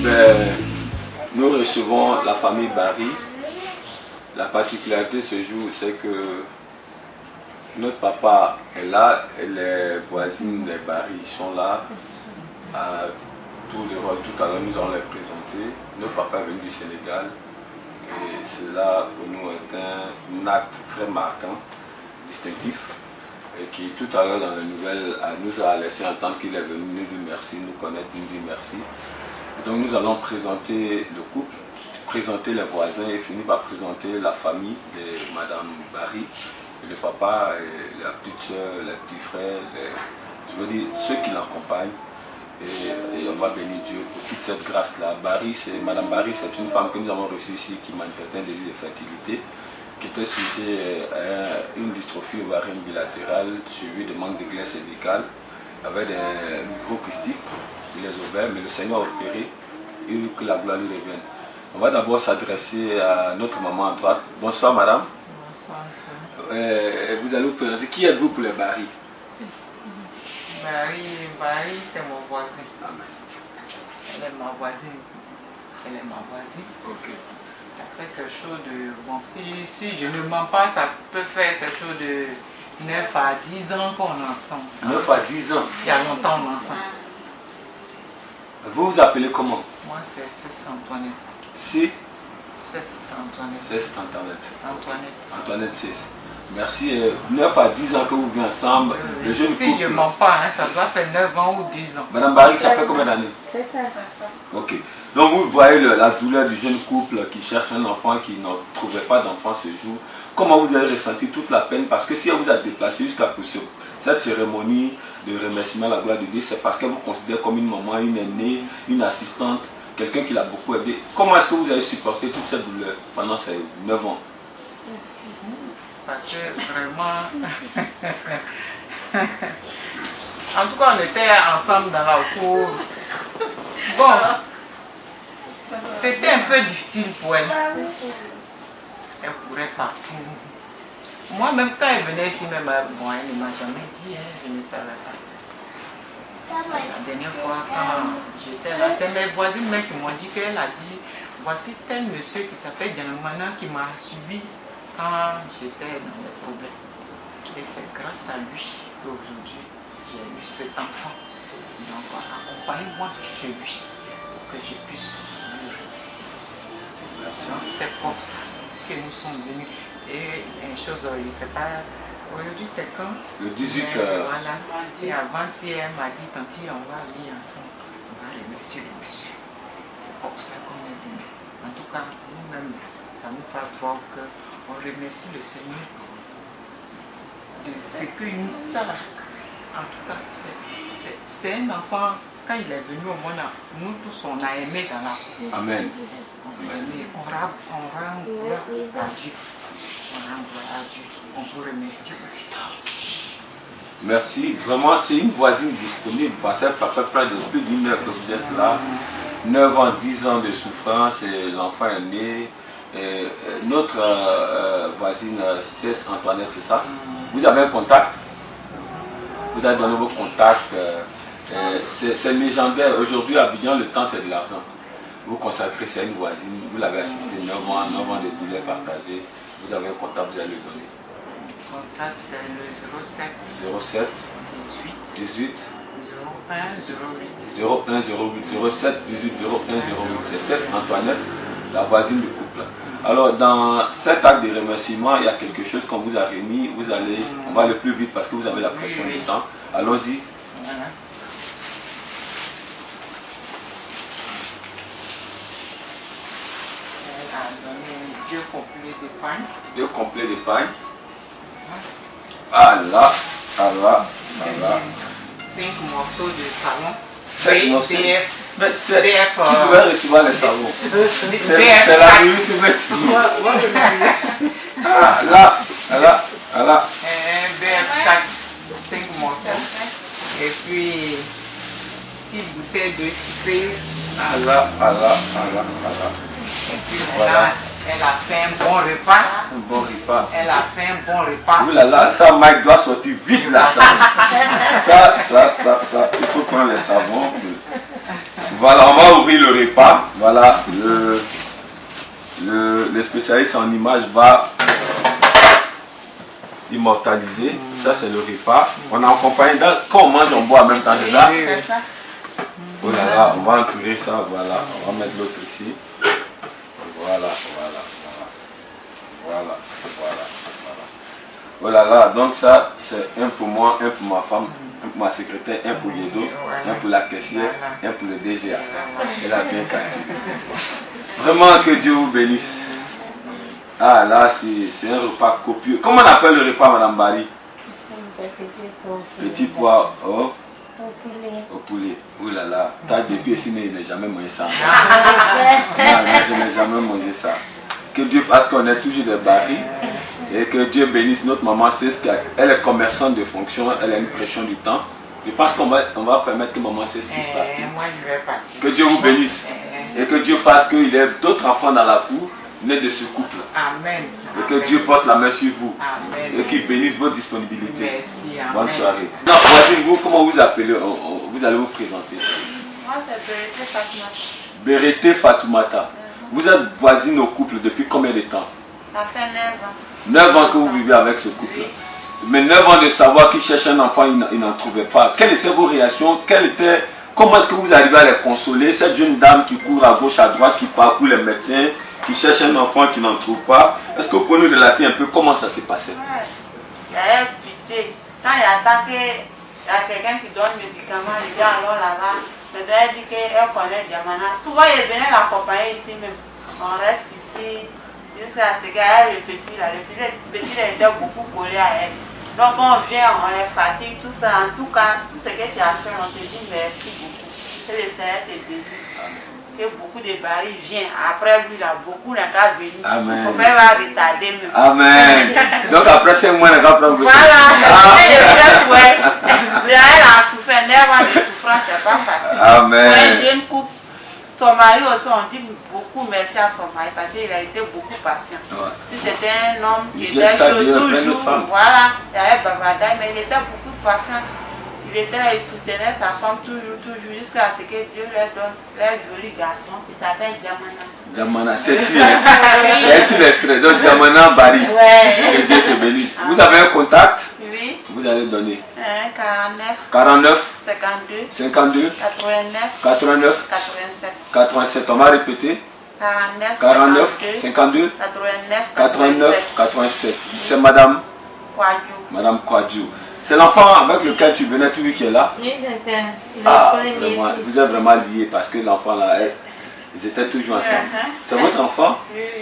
Ben, nous recevons la famille Barry. La particularité ce jour, c'est que notre papa est là et les voisines des Barry sont là. À tout à l'heure, nous allons les présenter. Notre papa est venu du Sénégal et cela pour nous est un acte très marquant, distinctif, et qui tout à l'heure dans les nouvelles nous a laissé entendre qu'il est venu nous dire merci, nous connaître, nous dire merci. Et donc nous allons présenter le couple, présenter les voisins et finir par présenter la famille de Madame Barry, le papa, et la petite soeur, les petits frères, je veux dire ceux qui l'accompagnent. Et on va bénir Dieu pour toute cette grâce-là. Madame Barry, c'est une femme que nous avons reçue ici qui manifestait un désir de fertilité, qui était sujet à une dystrophie ovarienne bilatérale suivie de manque de glaire cervicale, avec des microcystiques sur les ovaires, mais le Seigneur a opéré et que la gloire lui revienne. On va d'abord s'adresser à notre maman à droite. Bonsoir madame. Bonsoir. Vous allez vous présenter. Qui êtes-vous pour les Barry? Barry, c'est mon voisin. Amen. Elle est ma voisine. Elle est ma voisine. Ok. Ça fait quelque chose de... Bon, si je ne mens pas, ça peut faire quelque chose de 9 à 10 ans qu'on est ensemble. 9 à 10 ans. Il y a longtemps on est ensemble. Vous vous appelez comment? Moi, c'est Cesse Antoinette. C'est Cesse Antoinette. Cesse Antoinette. Antoinette. Antoinette Cesse. Merci. 9 à 10 ans que vous vivez ensemble. Le jeune si couple. je ne mens pas, hein, ça doit faire 9 ans ou 10 ans. Madame Barry, ça fait combien d'années? C'est ça. Ok. Donc vous voyez la douleur du jeune couple qui cherche un enfant qui ne trouvait pas d'enfant ce jour. Comment vous avez ressenti toute la peine? Parce que si elle vous a déplacé jusqu'à cette cérémonie de remerciement à la gloire de Dieu, c'est parce qu'elle vous considère comme une maman, une aînée, une assistante, quelqu'un qui l'a beaucoup aidé. Comment est-ce que vous avez supporté toute cette douleur pendant ces 9 ans? Parce que vraiment... En tout cas, on était ensemble dans la cour. Bon, c'était un peu difficile pour elle. Elle courait partout. Moi-même, quand elle venait ici, même, bon, elle ne m'a jamais dit, hein, je ne savais pas. C'est la dernière fois quand j'étais là, c'est mes voisines même qui m'ont dit qu'elle a dit, voici tel monsieur qui s'appelle Dianamana qui m'a suivi quand j'étais dans les problèmes. Et c'est grâce à lui qu'aujourd'hui j'ai eu cet enfant. Donc accompagne-moi chez lui pour que je puisse lui remercier. C'est comme ça que nous sommes venus. Et une chose, je ne sais pas, aujourd'hui c'est quand? Le 18 Voilà. Et avant-hier, elle m'a dit, Tanti, on va aller ensemble. On va remercier le monsieur. C'est comme ça qu'on est venu. En tout cas, nous-mêmes, ça nous fait voir qu'on remercie le Seigneur de ce que ça va. En tout cas, c'est un enfant, quand il est venu au monde, nous tous on a aimé dans la cour. Amen. On rend gloire à Dieu. On rend gloire à Dieu. On vous remercie aussi. Merci. Vraiment, c'est une voisine disponible. Parce que ça fait près de plus d'une heure que vous êtes là. 9 ans, 10 ans de souffrance et l'enfant est né. Et notre voisine, Cesse Antoinette, c'est ça? Vous avez un contact? Vous avez donné vos contacts. C'est légendaire. Aujourd'hui, à Abidjan, le temps, c'est de l'argent. Vous consacrez, c'est une voisine. Vous l'avez assisté 9 ans de douleur partagée. Vous avez un contact, vous allez le donner. Le contact, c'est le 07 07 18 01 08 07 18 01 08. C'est Cesse Antoinette, la voisine du couple. Alors, dans cet acte de remerciement, il y a quelque chose qu'on vous a remis. Vous allez, on va aller plus vite parce que vous avez la pression du temps. Allons-y. Voilà. Elle a donné 2 complets d'épargne. 2 complets d'épargne. Ah là, ah là, ah là. 5 morceaux de savon. 5 morceaux. BF. Mais c'est qui devait recevoir les savons? C'est la ministre de Ah là, ah là, ah là. BF 4, 5 morceaux. Et puis 6 bouteilles de sucre. Ah là, ah là, ah là, ah là. Et puis Voilà. elle a fait un bon repas. Un bon repas. Elle a fait un bon repas. Oui là là, ça Mike doit sortir vite là ça. Ça, il faut prendre les savons. Voilà, on va ouvrir le repas. Voilà, le spécialiste en image va immortaliser. Ça, c'est le repas. On a accompagné, quand on mange, on boit en même temps. C'est ça? Oh là là, on va entourer ça. Voilà, on va mettre l'autre ici. Voilà. Oh là là, donc ça, c'est un pour moi, un pour ma femme, un pour ma secrétaire, un pour Yedo, un pour la caissière, un pour le DGA. Elle a bien calculé. Vraiment que Dieu vous bénisse. Ah là, c'est un repas copieux. Comment on appelle le repas, Madame Barry? Petit pois au poulet. Ouh là là, depuis ici, je n'ai jamais mangé ça. Je n'ai jamais mangé ça. Que Dieu, parce qu'on est toujours des barils, et que Dieu bénisse notre maman. C'est ce qu'elle est commerçante de fonction, elle a une pression du temps. Je pense qu'on va permettre que maman puisse partir. Moi, je vais partir. Que Dieu vous bénisse. Et que Dieu fasse qu'il y ait d'autres enfants dans la cour, nés de ce couple. Amen. Et que Dieu porte la main sur vous. Amen. Et qu'il bénisse votre disponibilité. Merci. Amen. Bonne soirée. Non, voisine, vous, comment vous appelez? Vous allez vous présenter. Moi, c'est Bérété Fatoumata. Bérété Fatoumata. Vous êtes voisine au couple depuis combien de temps? Ça fait 9 ans. 9 ans que vous vivez avec ce couple. Mais 9 ans de savoir qu'il cherche un enfant, il n'en trouvait pas. Quelles étaient vos réactions? Comment est-ce que vous arrivez à les consoler? Cette jeune dame qui court à gauche, à droite, qui parcourt les médecins, qui cherche un enfant qui n'en trouve pas. Est-ce que vous pouvez nous relater un peu comment ça s'est passé? Il y a pitié. Quand il attend qu'il y a quelqu'un qui donne des médicaments, il dit alors là-bas. Maintenant, elle dit qu'elle connaît Diamana. Souvent, il venait l'accompagner ici même. On reste ici. Jusqu'à ce qu'il y a le petit là. Le petit là était beaucoup collé à elle. Donc, on vient, on les fatigue, tout ça. En tout cas, tout ce que tu as fait, on te dit merci beaucoup. Que le Seigneur te bénisse. Que beaucoup de barils viennent. Après lui, là, beaucoup n'a qu'à venir. Amen. On va retarder même. Amen. Donc après 5 mois, on n'a qu'à prendre le Voilà, c'est le stress, ouais. Elle a souffert, 9 ans de souffrance, c'est pas facile. Amen. Pour un jeune couple, son mari aussi, on dit beaucoup merci à son mari parce qu'il a été beaucoup patient. Ouais. Si c'était un homme qui était toujours, voilà, il y avait bavardage, mais il était beaucoup patient. Il était là, il soutenait sa femme toujours, jusqu'à ce que Dieu leur donne leur joli garçon. Il s'appelle Diamana. Diamana, c'est sûr. C'est sur l'extrait. Donc Diamana Barry. Ouais. Que Dieu te bénisse. Vous avez un contact? Oui. Vous allez donner 49 52 89 87. On va répéter. 49 52 89 87. C'est Madame Kwadjou. Madame Kwadjou. C'est l'enfant avec lequel tu venais, tu vu qui est là? Oui, ah, vraiment, vous êtes vraiment liés parce que l'enfant là, ils étaient toujours ensemble. C'est votre enfant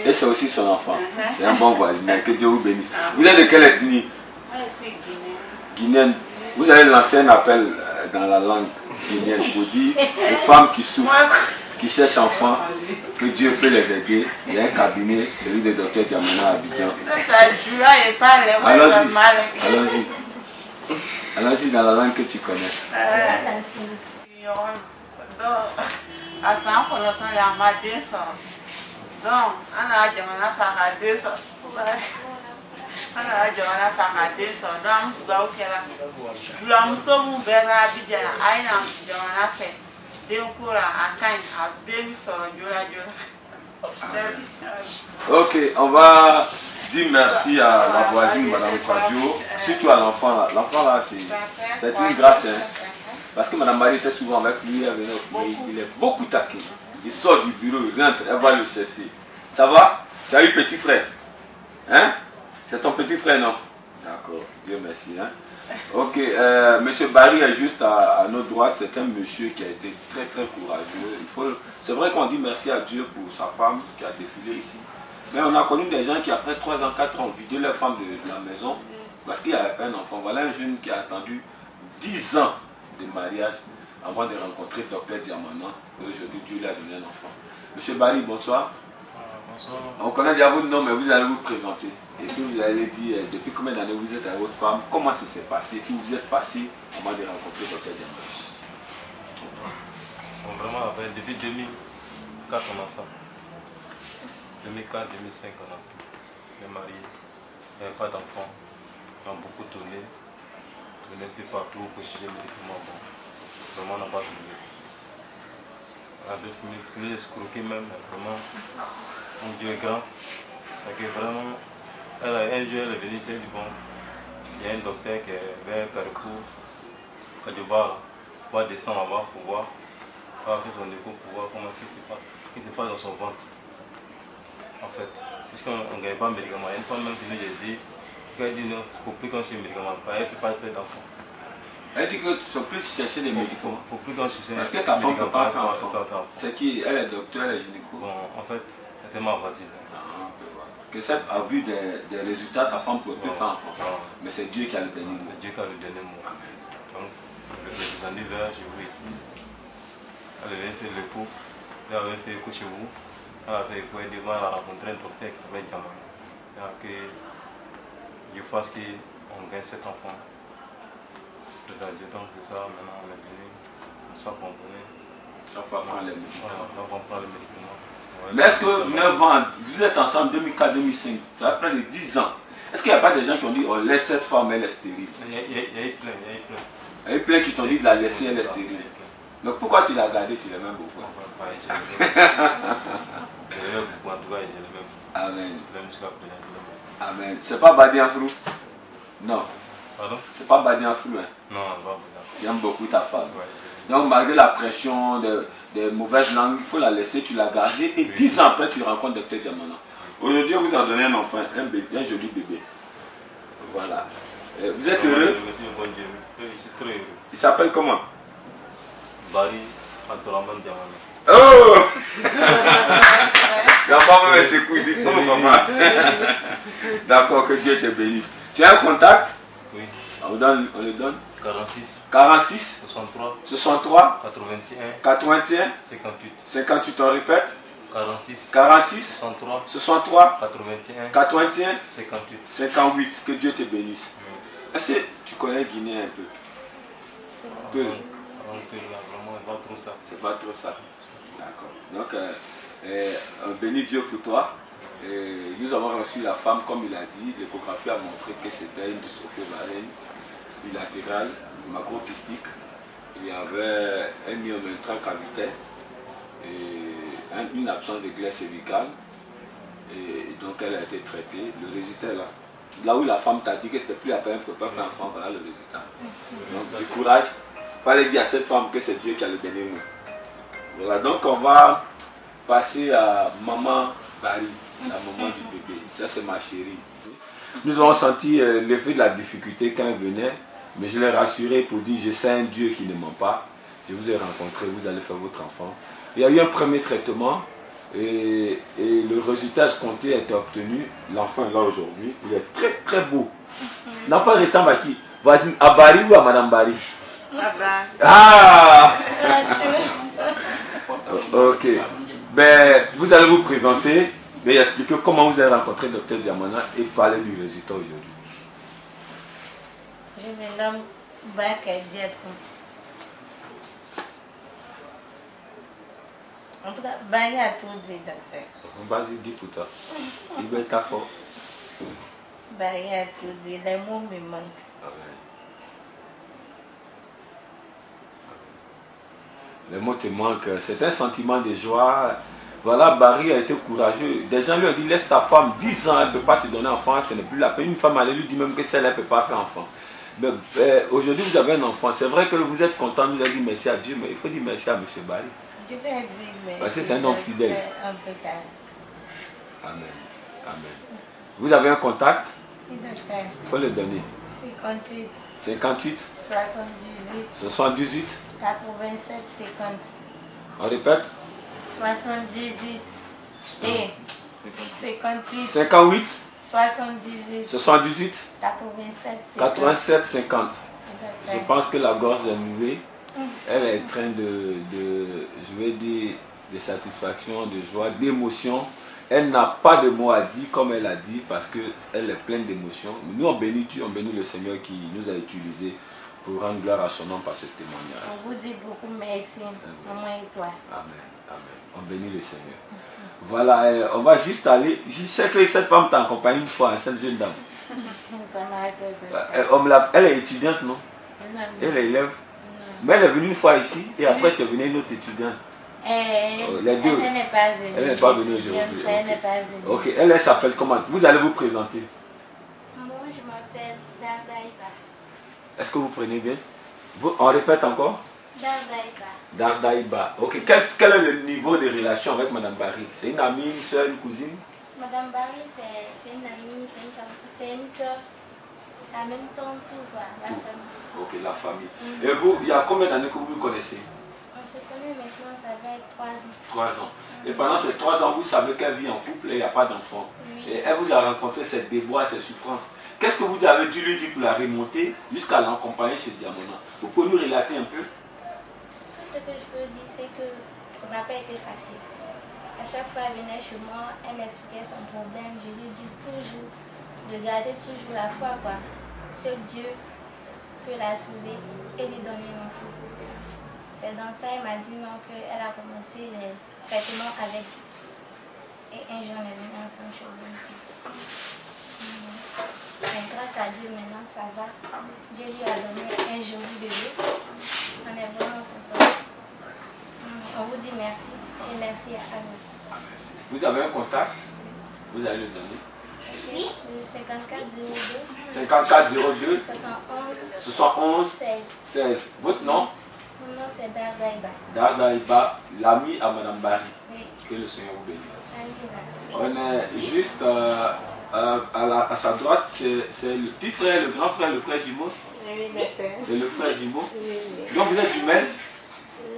et c'est aussi son enfant. C'est un bon voisin. Que Dieu vous bénisse. Vous êtes de quelle ethnie? Guinéenne. Vous allez lancer un appel dans la langue guinéenne pour dire aux femmes qui souffrent, qui cherchent enfants, que Dieu peut les aider. Il y a un cabinet, celui du docteur Diamana à Abidjan. Allons-y. Allons-y. Allons-y dans la langue que tu connais. Ok, on va dire merci à la voisine, Madame Kwadjou, surtout à l'enfant là. L'enfant là, c'est une grâce. Hein, parce que Madame Marie était souvent avec lui, elle venait au pays, il est beaucoup taqué. Il sort du bureau, il rentre, elle va le chercher. Ça va? Tu as eu petit frère? Hein? C'est ton petit frère, non? D'accord, Dieu merci. Hein? Ok, monsieur Barry est juste à notre droite. C'est un monsieur qui a été très très courageux. C'est vrai qu'on dit merci à Dieu pour sa femme qui a défilé ici. Mais on a connu des gens qui après 3 ans, 4 ans ont vidé leur femme de la maison parce qu'il y avait un enfant. Voilà un jeune qui a attendu 10 ans de mariage avant de rencontrer Dr Diamana. Et aujourd'hui, Dieu lui a donné un enfant. Monsieur Barry, bonsoir. Bonsoir. On connaît déjà votre nom, mais vous allez vous présenter. Et puis vous allez dire depuis combien d'années vous êtes avec votre femme, comment ça s'est passé, puis vous êtes passé avant de rencontrer Dr Diamana. Vraiment, depuis 2004 on est ensemble. 2004-2005 on est ensemble. On est mariés. Il n'y avait pas d'enfant. On a beaucoup tourné. Tourné un peu partout pour chercher le médicament. Bon. Vraiment on n'a pas trouvé. à 2000, il escroqué même, vraiment. Mon Dieu est grand. Donc vraiment, un jour elle est venue, elle dit bon, il y a un docteur qui est vers Carrefour, Kadjoba, on va descendre là-bas pour voir, on va faire son écho pour voir comment il se passe dans son ventre. En fait, puisqu'on ne gagne pas de médicaments, une fois même qui nous a dit, qu'elle dit non, il faut plus qu'on cherche des médicaments, elle ne peut pas faire d'enfant. Elle dit que tu ne peux plus chercher des médicaments. Faut plus qu'on cherche. Est-ce que ta femme ne peut pas faire enfant? C'est qui? Elle est docteur, elle est gynéco. Bon, en fait, c'était ma voisine. Que ça a vu des résultats, ta femme ne peut plus faire enfant. Mais c'est Dieu qui a le dernier mot. C'est Dieu qui a le dernier mot. Amen. Donc, le président d'hiver, je vous ici. Elle avait fait le coup. Elle avait fait le coup chez vous. Elle a fait le coup et devant, elle a rencontré un docteur qui s'appelle Diamant. Et je pense qu'on gagne cet enfant. Donc c'est ça, maintenant on est venu, on s'est composé. Chaque fois prendre les médicaments. On prend les médicaments. Ouais, mais est-ce que 9 ans, vous êtes ensemble 2004-2005, ça va près de 10 ans. Est-ce qu'il n'y a pas des gens qui ont dit on laisse cette femme, elle est stérile? Il y a eu plein, Il y a eu plein qui t'ont dit de la laisser, elle est stérile. Donc pourquoi tu l'as gardée, tu l'aimes beaucoup? Amen. Amen. C'est pas Badianfrou? Non. Pardon? C'est pas Badianfrou, hein? Non, pas tu aimes beaucoup ta femme. Ouais. Donc malgré la pression des mauvaises langues, il faut la laisser, tu l'as gardée et 10 ans après tu rencontres Dr Diamana. Aujourd'hui on vous a donné un enfant, un joli bébé. Voilà. Vous êtes heureux? Je suis très heureux. Il s'appelle comment? Barry Abdourahmane Diamana. Oh! L'enfant même s'écoute, dit oh maman. D'accord, que Dieu te bénisse. Tu as un contact? Oui. On le donne? 46. 46. 63. 63. 81. 81. 58. 58, on répète? 46. 46. 63. 63. 81. 81. 58. 58. Que Dieu te bénisse. Oui. Est-ce que tu connais Guinée un peu? Un peu. Vraiment, pas trop ça. C'est pas trop ça. D'accord. Donc, on bénit Dieu pour toi. Et nous avons reçu la femme, comme il a dit, l'échographie a montré que c'était une dystrophie ovarienne bilatérale, macropystique. Il y avait un myome intracavitaire et une absence de glaire cervicale. Et donc elle a été traitée. Le résultat est là. Là où la femme t'a dit que c'était plus la peine de préparer un enfant, voilà le résultat. Donc du courage. Il fallait dire à cette femme que c'est Dieu qui a le dernier mot. Voilà, donc on va passer à maman Barry, la maman du bébé. Ça c'est ma chérie. Nous avons senti l'effet de la difficulté quand elle venait, mais je l'ai rassurée pour dire je sais un Dieu qui ne ment pas. Je vous ai rencontré, vous allez faire votre enfant. Il y a eu un premier traitement et le résultat escompté a été obtenu. L'enfant est là aujourd'hui. Il est très très beau. L'enfant ressemble à qui? Voisine, à Barry ou à Madame Barry? Ah! Ok. Ben, vous allez vous présenter, mais expliquer comment vous avez rencontré le Dr Diamana et parler du résultat aujourd'hui. Je me nomme Bakadiatou. En tout cas, Bani a tout dit, docteur. Vas-y, dis pour toi. Il va être fort. Bani a tout dit, les mots me manquent. Amen. Les mots te manquent. C'est un sentiment de joie. Voilà, Barry a été courageux. Des gens lui ont dit, laisse ta femme 10 ans, elle ne peut pas te donner enfant, ce n'est plus la peine. Une femme allait lui dire même que celle-là ne peut pas faire enfant. Mais aujourd'hui, vous avez un enfant. C'est vrai que vous êtes content, vous avez dit merci à Dieu, mais il faut dire merci à M. Barry. Je vais dire merci. Parce que c'est un homme fidèle. En tout cas. Amen. Amen. Vous avez un contact? Oui, docteur. Il faut le donner. 58. 58. 78. 78. 87. 50. On répète? 78 et 58. 58. 78. 78. 87. 87. 50. Je Docteur. pense que la gorge est nouée. Elle est en train je vais dire, de satisfaction, de joie, d'émotion. Elle n'a pas de mots à dire comme elle a dit parce qu'elle est pleine d'émotions. Nous on bénit Dieu, on bénit le Seigneur qui nous a utilisés pour rendre gloire à son nom par ce témoignage. On vous dit beaucoup merci, maman et toi. Amen, amen. On bénit le Seigneur. Voilà, on va juste aller. Je sais que cette femme t'a accompagné une fois, cette jeune dame. Ça m'a assez Elle est étudiante, non? de... Elle est élève. Mais elle est venue une fois ici et après tu es venue une autre étudiante. Les deux. Elle n'est pas venue. Elle n'est pas venue aujourd'hui. Elle n'est pas venue. Ok, elle s'appelle comment? Vous allez vous présenter. Moi, je m'appelle Dardaïba. Est-ce que vous prenez bien? On répète encore? Dardaïba. Dardaïba. Ok, quel est le niveau de relation avec Madame Barry? C'est une amie, une soeur, une cousine? Madame Barry, c'est une amie, c'est une soeur. C'est en même temps tout, quoi, la famille. Ok, la famille. Et vous, il y a combien d'années que vous vous connaissez? On se connaît maintenant, ça va être 3 ans. 3 ans. Et pendant ces 3 ans, vous savez qu'elle vit en couple et il n'y a pas d'enfant. Oui. Et elle vous a rencontré ses déboires, ses souffrances. Qu'est-ce que vous avez dû lui dire pour la remonter jusqu'à l'accompagner chez Diamona? Vous pouvez nous relater un peu? Tout ce que je peux dire, c'est que ça n'a pas été facile. À chaque fois qu'elle venait chez moi, elle m'expliquait son problème. Je lui dis toujours de garder toujours la foi, quoi. Ce Dieu peut la sauver et lui donner un enfant. C'est dans ça qu'elle m'a dit non, qu'elle a commencé les traitements avec. Et un jour, on est venu ensemble chez vous ici. Mais grâce à Dieu, maintenant, ça va. Dieu lui a donné un joli bébé. On est vraiment contents. On vous dit merci et merci à vous. Ah, merci. Vous avez un contact? Vous allez le donner. Oui. Le 5402 5402 71 71 16. 16. Votre nom? Mon nom c'est Dardaïba. Dardaïba, l'ami à Madame Barry. Oui. Que le Seigneur vous bénisse. Amina. On est juste à sa droite, c'est le petit frère, le grand frère, le frère jumeau. Oui, d'accord. C'est le frère jumeau. Oui, oui. Donc vous êtes jumelles?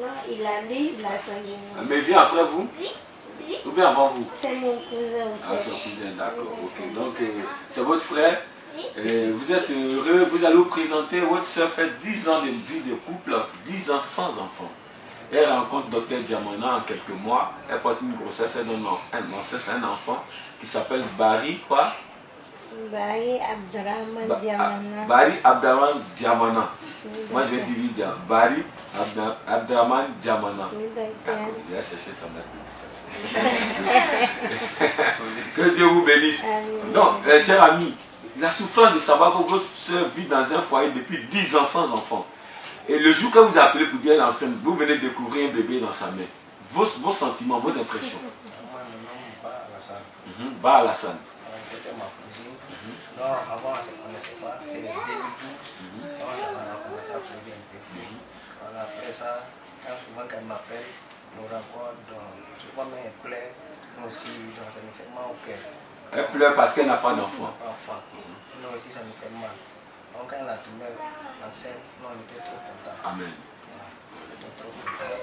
Non, il a lui, il a son jumeau. Mais il vient après vous? Ou bien avant vous? C'est mon cousin. Ah, c'est un cousin, d'accord. Ok. Donc c'est votre frère. Et vous êtes heureux, vous allez vous présenter. Votre soeur fait 10 ans de vie de couple, 10 ans sans enfant. Elle rencontre Dr Diamona en quelques mois. Elle porte une grossesse, elle donne un enfant qui s'appelle Barry, quoi? Barry Abdraman Diamana. Barry Abdraman Diamana. Oui, Moi je vais d'accord. diviser. Barry Abdraman Diamana. Oui, D'accord, d'accord. je vais chercher sa Que Dieu vous bénisse. Amen. Donc, chers amis, la souffrance de savoir que votre soeur vit dans un foyer depuis 10 ans sans enfant. Et le jour que vous appelez pour dire l'enceinte, vous venez découvrir un bébé dans sa main. Vos sentiments, vos impressions. Moi, mon nom Ba Alassane. Ba Alassane. C'était ma cousine. Non, avant, on ne se connaissait pas. C'est le 2012. On a commencé à causer un peu. Voilà, après ça, quand souvent quand elle m'appelle, nous rencontre, souvent même elle pleure. Nous aussi, donc ça nous fait mal au cœur. Elle pleure parce qu'elle n'a pas d'enfant. Nous aussi, ça nous fait mal. Donc quand elle a tombé enceinte, nous on était trop contents. Amen. On était trop contents.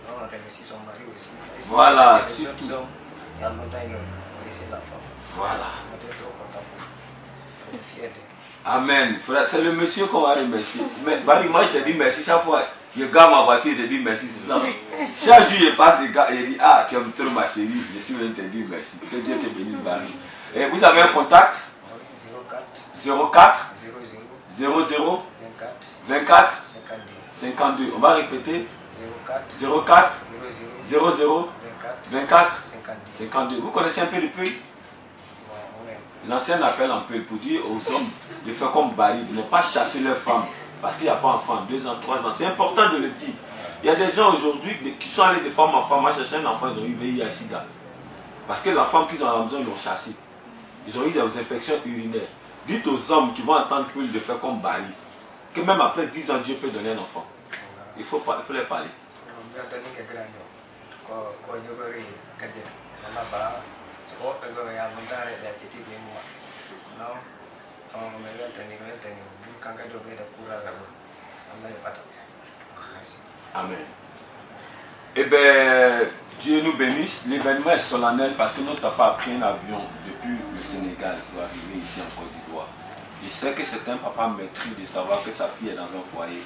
Nous on remercie son mari aussi. Voilà, Les surtout. autres hommes, il y a longtemps, ils ont laissé la femme. Voilà. On était trop contents. On est fiers d'eux. Amen. C'est le monsieur qu'on va remercier. Mais Barry, moi je te dis merci chaque fois. Je garde ma voiture, je te dis merci, c'est ça. Chaque jour je passe et je dis ah tu aimes trop ma chérie, je suis venu te dire merci. Que Dieu te bénisse Barry. Et vous avez un contact? 04 00 00 24 24 52 52. On va répéter 04 04 00 00 24 24 52. 52. Vous connaissez un peu le peu? L'ancien appelle un peu pour dire aux hommes de faire comme Barry, de ne pas chasser leurs femmes parce qu'il n'y a pas d'enfant, 2 ans, 3 ans. C'est important de le dire. Il y a des gens aujourd'hui qui sont allés de femme en femme à chercher un enfant, ils ont eu VIH-Sida. Parce que la femme qu'ils ont à la maison, ils l'ont chassée. Ils ont eu des infections urinaires. Dites aux hommes qui vont entendre plus de faire comme Barry, que même après 10 ans, Dieu peut donner un enfant. Il faut les parler. Amen. Eh bien, Dieu nous bénisse. L'événement est solennel parce que notre papa a pris un avion depuis le Sénégal pour arriver ici en Côte d'Ivoire. Je sais que c'est un papa maîtrise de savoir que sa fille est dans un foyer,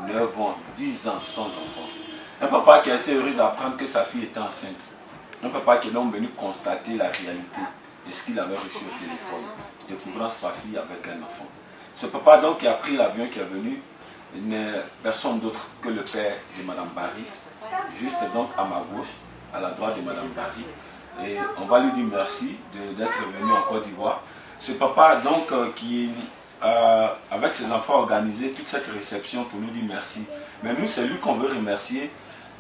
9 ans, 10 ans sans enfant. Un papa qui a été heureux d'apprendre que sa fille était enceinte. Un papa qui est donc venu constater la réalité de ce qu'il avait reçu au téléphone, découvrant sa fille avec un enfant. Ce papa donc qui a pris l'avion, qui est venu, n'est personne d'autre que le père de Madame Barry, juste donc à ma gauche, à la droite de Madame Barry. Et on va lui dire merci d'être venu en Côte d'Ivoire. Ce papa donc qui avec ses enfants organisé toute cette réception pour nous dire merci. Mais nous c'est lui qu'on veut remercier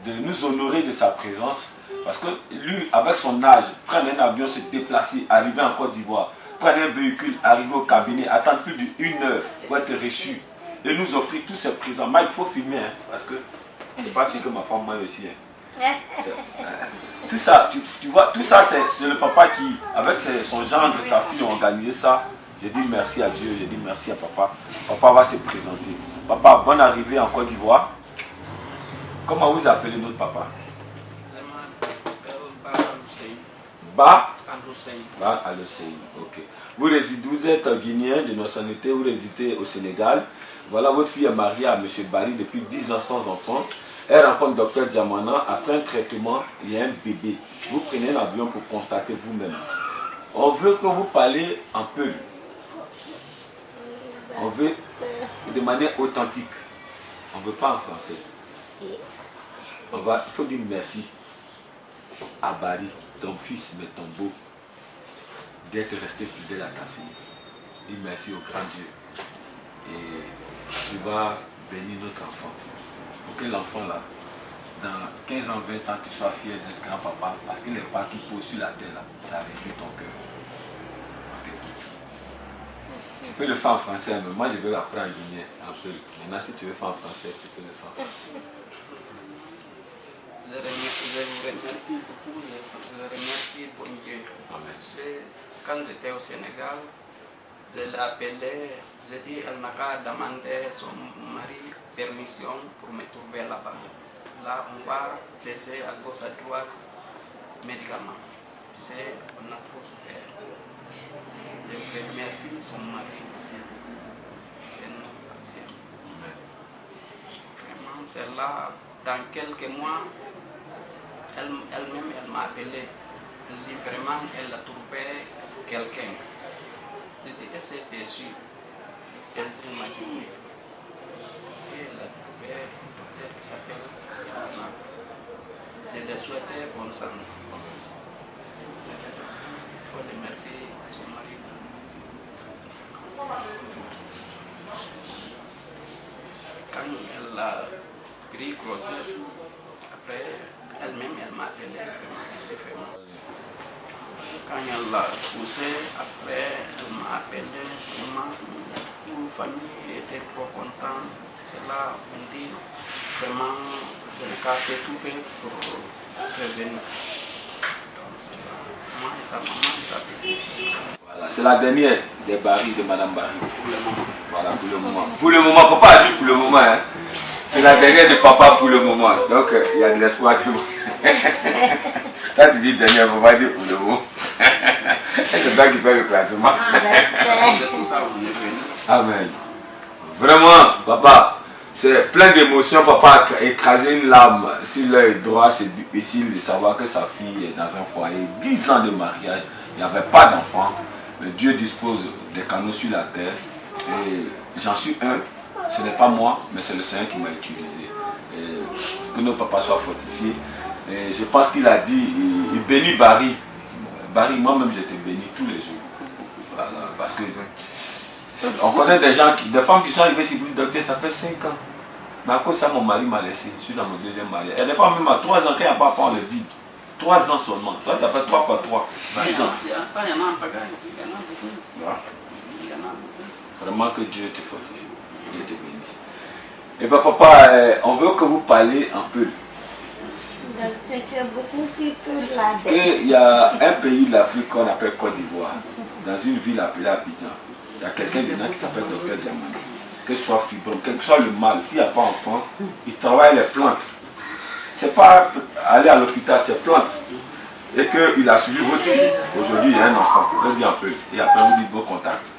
de nous honorer de sa présence. Parce que lui, avec son âge, prendre un avion, se déplacer, arriver en Côte d'Ivoire, prendre un véhicule, arriver au cabinet, attendre plus d'1 heure pour être reçu et nous offrir tous ces présents. Moi, il faut filmer, hein, parce que c'est pas sûr que ma femme, moi aussi. Hein. Tout ça, tu vois, tout ça, c'est le papa qui, avec son gendre, sa fille, ont organisé ça. J'ai dit merci à Dieu, j'ai dit merci à papa. Papa va se présenter. Papa, bonne arrivée en Côte d'Ivoire. Comment vous appelez notre papa? Ba Al-Hussein. Ok. Vous êtes guinéen de nationalité, vous résidez au Sénégal. Voilà, votre fille est mariée à M. Barry depuis 10 ans sans enfant. Elle rencontre Dr Diamana. Après un traitement, il y a un bébé. Vous prenez l'avion pour constater vous-même. On veut que vous parlez un peu. On veut de manière authentique. On ne veut pas en français. Il faut dire merci à Barry, ton fils, mais ton beau, d'être resté fidèle à ta fille. Dis merci au grand Dieu. Et tu vas bénir notre enfant. Pour que l'enfant là, dans 15 ans, 20 ans, tu sois fier d'être grand-papa. Parce que les pas qui posent sur la terre là, ça réjouit ton cœur. On t'écoute. Tu peux le faire en français, mais moi je vais l'apprendre en guinéen un peu. Maintenant, si tu veux faire en français, tu peux le faire en français. Je vous remercie beaucoup, je remercie bon Dieu. Amen. Quand j'étais au Sénégal, je l'ai appelé, j'ai dit elle n'a qu'à demander son mari permission pour me trouver là-bas. Là, on va cesser à gauche à droite médicaments. On a trop souffert. Je vous remercie son mari. C'est notre patient. Vraiment, c'est là, dans quelques mois, elle-même, elle m'a appelé. Elle dit vraiment, elle a trouvé quelqu'un. Je dis, est-ce que tu es sûr? Elle m'a dit oui. Et elle a trouvé un docteur qui s'appelle Anna. Je lui souhaitais bon sens. Il faut remercier son mari. Quand elle a pris grossesse, après, elle-même, elle m'a appelé vraiment. Quand elle l'a poussé, après, elle m'a appelé vraiment. Toute la famille était trop contente. C'est là on dit vraiment, je n'ai qu'à faire tout fait pour revenir. Moi et sa maman et sa petite. Voilà, c'est la dernière des Barry de Madame Barry. Pour le moment. Voilà, pour le moment. Pour le moment, papa a dit pour le moment. Hein. C'est la dernière de papa pour le moment. Donc, il y a de l'espoir. Toi, tu dis dernière, papa dit pour le moment. C'est toi qui fais le classement. Amen. Vraiment, papa, c'est plein d'émotions. Papa a écrasé une larme sur l'œil droit. C'est difficile de savoir que sa fille est dans un foyer. 10 ans de mariage, il n'y avait pas d'enfant. Mais Dieu dispose des canaux sur la terre. Et j'en suis un. Ce n'est pas moi, mais c'est le Seigneur qui m'a utilisé. Et que nos papas soient fortifiés. Et je pense qu'il a dit, il bénit Barry. Barry, moi-même, j'étais béni tous les jours. Voilà, parce que on connaît des gens, des femmes qui sont arrivées chez le docteur, ça fait 5 ans. Mais à cause de ça, mon mari m'a laissé. Je suis dans mon deuxième mariage. Et des fois, même à 3 ans, quand il n'y a pas fait, on le vide. 3 ans seulement. Toi, tu as fait 3 fois 3. 10 ans. Ça, il y en a un pagaille. Il y en a beaucoup. Voilà. Il y en a beaucoup. Vraiment que Dieu te fortifie. Dieu te bénisse. Et bien, papa, on veut que vous parliez un peu. Il y a un pays de l'Afrique qu'on appelle Côte d'Ivoire, dans une ville appelée Abidjan. Il y a quelqu'un dedans qui s'appelle Dr Diamana. Que ce soit fibrome, quel que soit le mal, s'il n'y a pas d'enfant, il travaille les plantes. Ce n'est pas aller à l'hôpital, c'est plantes. Et qu'il a suivi votre fille. Aujourd'hui, il y a un enfant. Je dis un peu. Et après, vous dites vos contacts.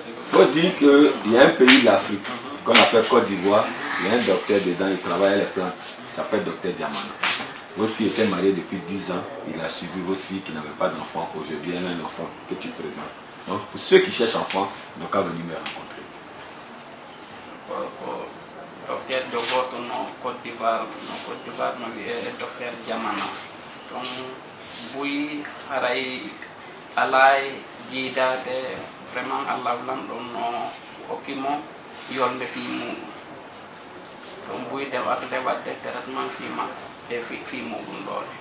Il faut dire qu'il y a un pays de l'Afrique qu'on appelle Côte d'Ivoire. Il y a un docteur dedans, il travaille les plantes. Il s'appelle Dr Diamana. Votre fille était mariée depuis 10 ans. Il a suivi votre fille qui n'avait pas d'enfant. Aujourd'hui, elle a un enfant que tu présentes. Donc, pour ceux qui cherchent enfant, ils n'ont qu'à venir me rencontrer. Docteur de votre nom, Côte d'Ivoire, docteur Diamana. Donc, oui, alay jiidade vraiment Allah lam ɗon no hokkimo yolde fi muɗum ɗum buyde warde wadde traitement fi muɗum ɗone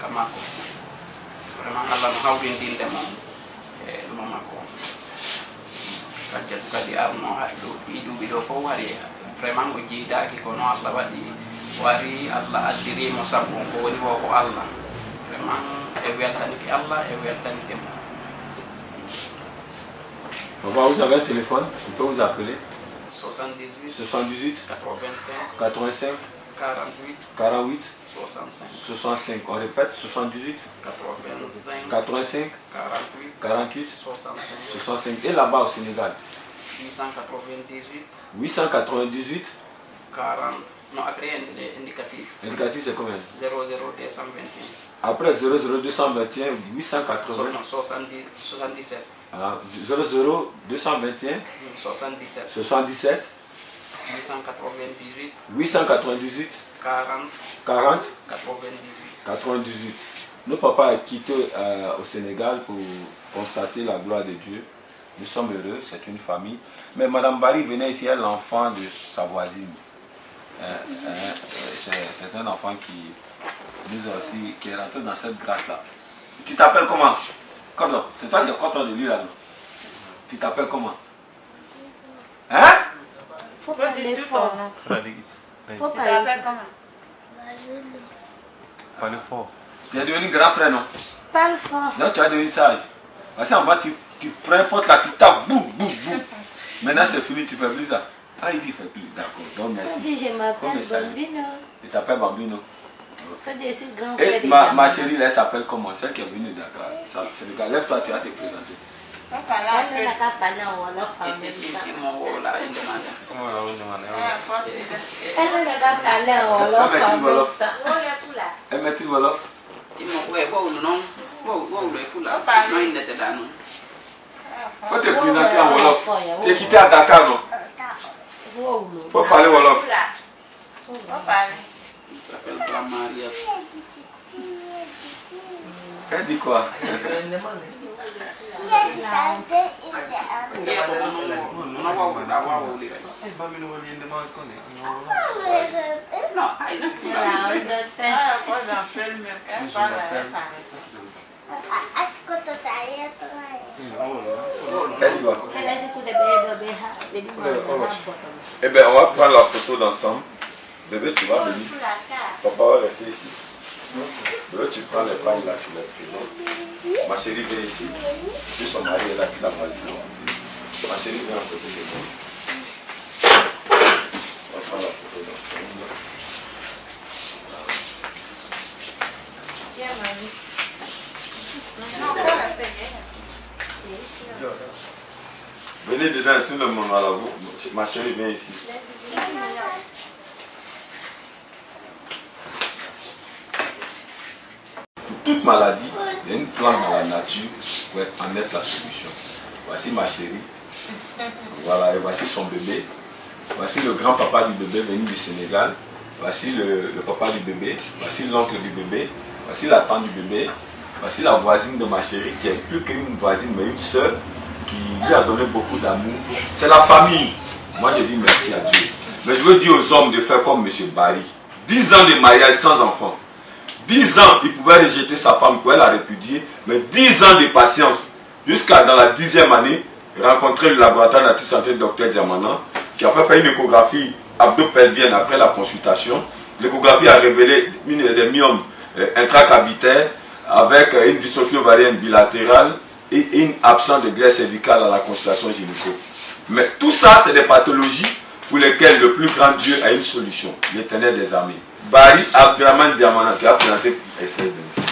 kamako vraiment Allah no hawrindinde mom e ɗuma makko kadi arno haɗɗo ɗiɗuɓi ɗo fof wari vraiment o jiidaki kono Allah waɗi wari Allah addirimo sabu ko woni wo ko Allah vraiment e weltanike Allah e weltanike mo. Papa, vous avez un téléphone, je peux vous appeler 78 85 85 85 48 48 65 65. On répète 78 85 85 48 48 65 65. Et là-bas au Sénégal 898 898 40. Non, après indicatif. Indicatif, c'est combien? 00221. Après 00221 880. Non, 77. Ah, 00221 77 77 898 898 40 40 98. 98. Nos papas a quitté au Sénégal pour constater la gloire de Dieu. Nous sommes heureux, c'est une famille. Mais Madame Barry venait ici, elle est l'enfant de sa voisine. C'est un enfant qui nous a aussi, qui est rentré dans cette grâce-là. Tu t'appelles comment? Comment? C'est toi qui es content de lui là, non? Tu t'appelles comment? Hein? Faut pas dire tout ton nom. Faut Tu parler. t'appelles comment? Parlez fort. Tu es devenu grand frère, non? Parle fort. Donc tu es devenu sage. Parce qu'en bas, tu prends un pote là, tu tapes, boum, boum, boum. Maintenant c'est fini, tu fais plus ça. Ah, il dit, il fait plus. D'accord, donc On merci. dit je m'appelle Comme ça. Bambino. Il t'appelle Bambino. Faut dire je suis grand frère Et de ma Diamana. chérie, là, elle s'appelle comment? Celle qui est venue de Dakar. C'est le gars. Lève-toi, tu vas te présenter. Papa là, Elle n'a qu'à parler en Wolof en même temps. Comment on demande? Elle n'a qu'à parler en Wolof en même Wolof. temps. Elle maîtrise Wolof. Faut te présenter en Wolof. Tu es quitté à Dakar, non? Faut parler Wolof. Faut parler. Il s'appelle Maria. Elle dit quoi? Elle dit quoi? Eh bien, on va prendre la photo d'ensemble. Bébé, tu vas venir. Papa va rester ici. Bébé, tu prends les pagnes là, tu les présentes. Ma chérie vient ici. Puis son mari est là, qui la voisine. Ma chérie vient à côté de moi. On va prendre la photo d'ensemble. Venez dedans, tout le monde va là. Ma chérie vient ici. Pour toute maladie, il y a une plante dans la nature pour en être la solution. Voici ma chérie. Voilà, et voici son bébé. Voici le grand-papa du bébé venu du Sénégal. Voici le papa du bébé. Voici l'oncle du bébé. Voici la tante du bébé. Voici la voisine de ma chérie qui est plus qu'une voisine, mais une soeur qui lui a donné beaucoup d'amour. C'est la famille. Moi, je dis merci à Dieu. Mais je veux dire aux hommes de faire comme M. Barry. 10 ans de mariage sans enfant. 10 ans, il pouvait rejeter sa femme pour elle la répudier. Mais 10 ans de patience. Jusqu'à dans la 10e année, rencontrer le laboratoire nature santé Dr Diamana, qui a fait une échographie abdo-pelvienne après la consultation. L'échographie a révélé des myomes intracavitaires avec une dystrophie ovarienne bilatérale et une absence de glaire cervicale à la consultation gynéco. Mais tout ça, c'est des pathologies pour lesquelles le plus grand Dieu a une solution, l'Éternel des armées. Barry Abdraman Diamana, tu as présenté, essaye de nous.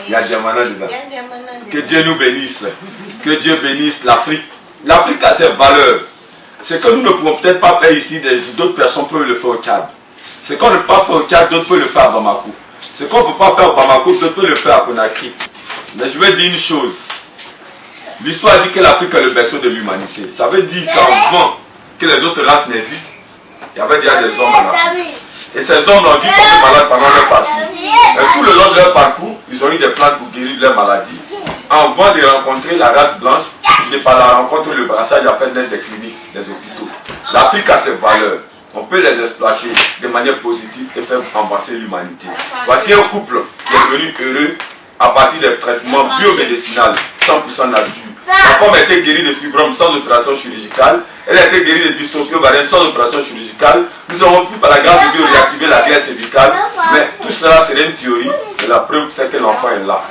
Il y a Diamana dedans. Que Dieu nous bénisse. Que Dieu bénisse l'Afrique. L'Afrique a ses valeurs. Ce que nous ne pouvons peut-être pas faire ici, d'autres personnes peuvent le faire au Tchad. Ce qu'on ne peut pas faire au Tchad, d'autres peuvent le faire à Bamako. Ce qu'on ne peut pas faire au Bamako, d'autres peuvent le faire à Conakry. Mais je vais dire une chose. L'histoire dit que l'Afrique est le berceau de l'humanité. Ça veut dire qu'avant que les autres races n'existent, il y avait déjà des hommes en Afrique. Et ces hommes ont dû tomber malades pendant leur parcours. Et tout le long de leur parcours, ils ont eu des plantes pour guérir leur maladie. Avant de rencontrer la race blanche, et par la rencontre, le brassage a fait naître des cliniques, des hôpitaux. L'Afrique a ses valeurs. On peut les exploiter de manière positive et faire avancer l'humanité. Voici un couple qui est devenu heureux à partir des traitements biomédicinaux 100% nature. La femme a été guérie de fibromes sans opération chirurgicale. Elle a été guérie de dystrophie ovarienne sans opération chirurgicale. Nous avons pu par la grâce de Dieu réactiver la glaire cervicale. Mais tout cela serait une théorie. Et la preuve c'est que l'enfant est là.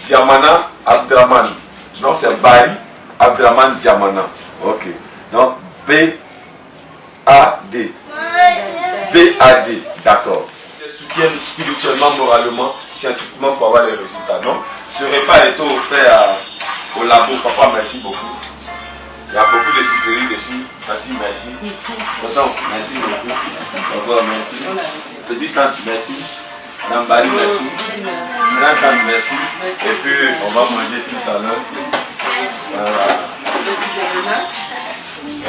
Diamana Abdraman. Non, c'est Bari Abdraman Diamana. Ok. Donc B-A-D. B-A-D. D'accord. Ils soutiennent spirituellement, moralement, scientifiquement pour avoir les résultats. Donc, ce repas est offert au labo. Papa, merci beaucoup. Il y a beaucoup de sucreries dessus. Tati, merci. Tonton, merci beaucoup. Papa, merci. Petite tante, merci. Madame Bari, merci. Grand tante, merci. Et puis, on va manger tout à l'heure. Voilà.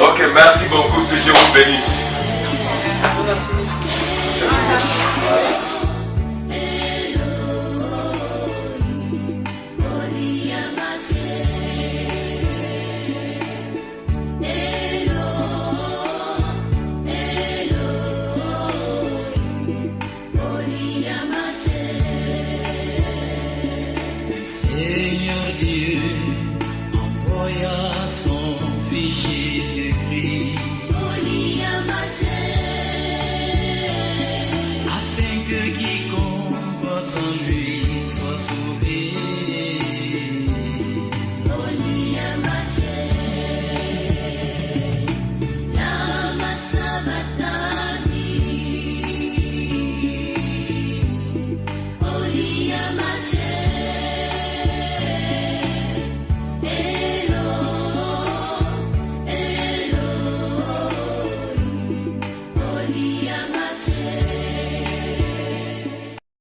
Ok, merci beaucoup. Que Dieu vous bénisse.